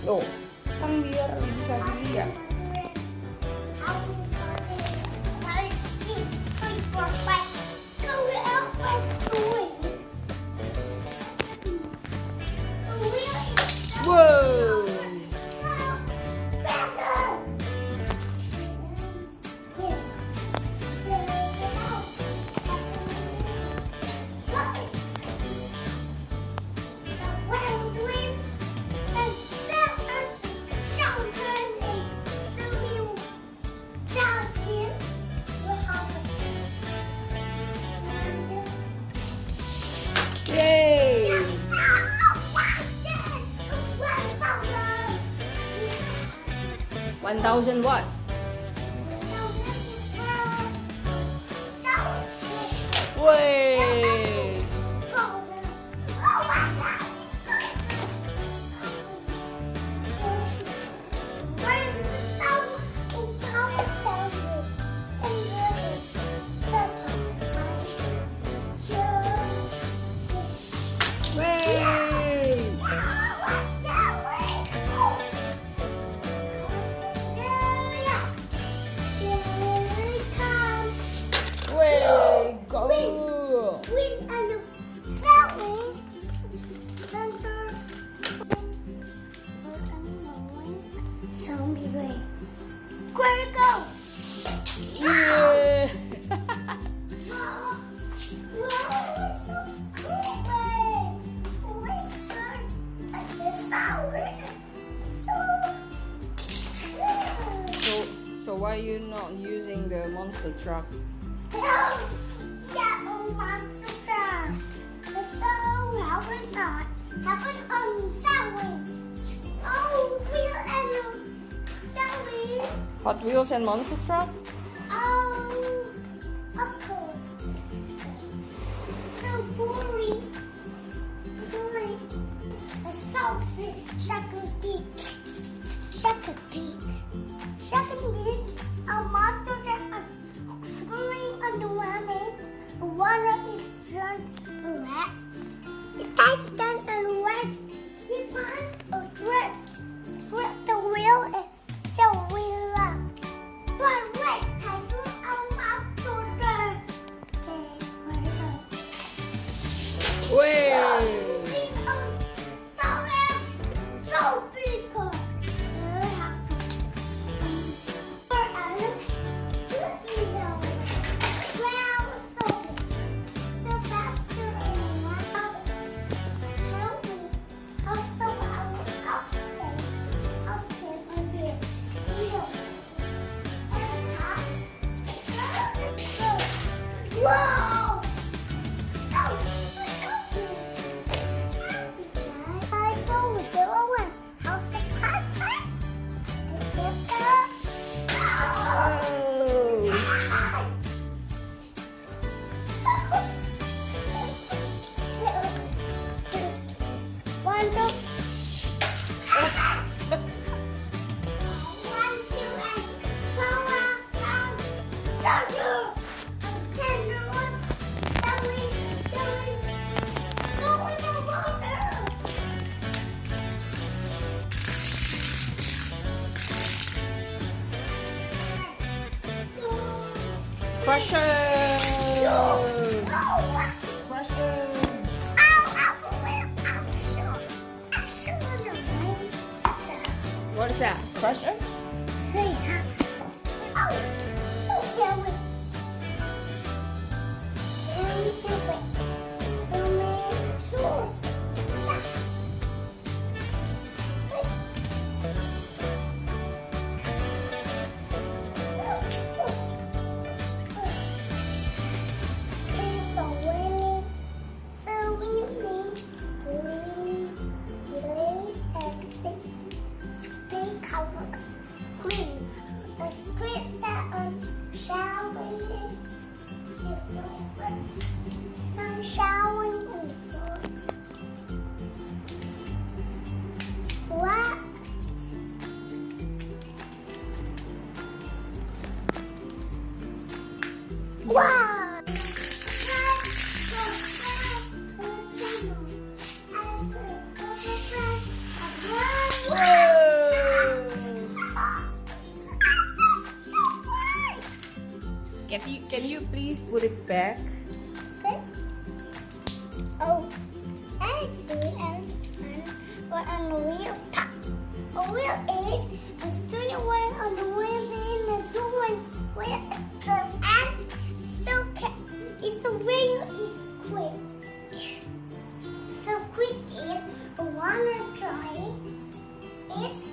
Loh, kan biar bisa dilihat. Wow. Yay! 1,000 what? Way! Way! Way! Go! Zombie brain. Where to go? Yeah! So why are you not using the monster truck? Hot Wheels and monster truck? Of course. So boring. Boring. A salty Shaka Peak. Shaka Peak. Shaka Peak. A monster that is swimming underwater. The water is drunk red. The guy's done and red. He finds a threat. Threat the wheel and the wheel up. But wait, I do a monster there. Okay, where to go? Way! Wow! Crusher! Crusher! What is that? Crusher? I'm showering in the floor. What? Wow! Whoa! Can you please put it back? Okay. Oh, I see. What on the wheel top? A wheel is a steering wheel on the wheel in the doing wheel and so it's a wheel is quick. So quick is a wanna try is